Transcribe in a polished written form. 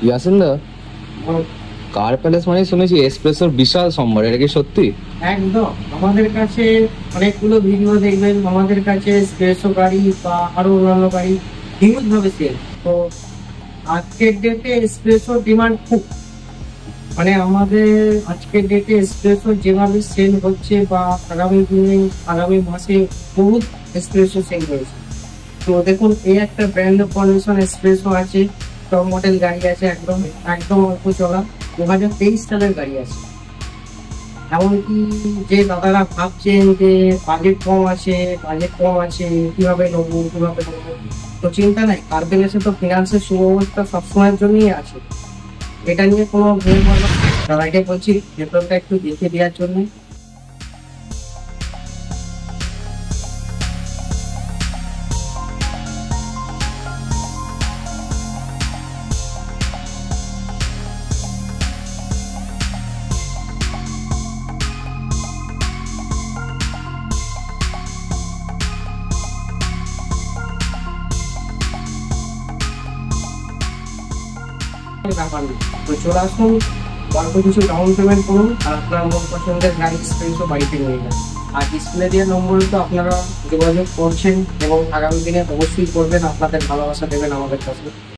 ইয়াসিনদা, কার palace মানে শুনেছি এসপ্রেসোর বিশাল সম্ভার, এটা কি সত্যি? একদম। আমাদের কাছে অনেকগুলো ভিডিও দেখবেন, আমাদের কাছে এসপ্রেসো গাড়ি বা আরো অন্যান্য গাড়ি হিউজ ভাবে সেল। তো আজকের ডেটে এসপ্রেসোর ডিমান্ড খুব, মানে আমাদের আজকের ডেটে এসপ্রেসো যেভাবে সেল হচ্ছে বা আগামী দিনে আগামী মাসে বহুত এসপ্রেসো সেল হয়েছে। তো দেখুন, এই একটা ব্র্যান্ড কন্ডিশন এসপ্রেসো আছে, টপ মডেল গাড়ি আছে, একদম একদম অল্প চলা 2023 সালের গাড়ি আছে। এমনকি যে দাদারা ভাবছেন যে বাজেট কম আছে কিভাবে নেবো, তো চিন্তা নাই, কার্ভেল এসে তো ফিনান্সের সুব্যবস্থা সবসময়ের জন্যই আছে। এটা নিয়ে কোনো ভুল বলবো না। দাদাকে বলছি ভেতরটা একটু দেখে দেওয়ার জন্য। ব্যাপার নেই, তো চলে আসুন, অল্প কিছু ডাউন পেমেন্ট করুন আর আপনার মন পছন্দের গাড়ি এক্সপিরিয়েন্সও বাড়িতে নিয়ে যান। আর ডিসপ্লে দেওয়ার নম্বরে তো আপনারা যোগাযোগ করছেন এবং আগামী দিনে অবশ্যই করবেন, আপনাদের ভালোবাসা দেবেন আমাদের কাছে।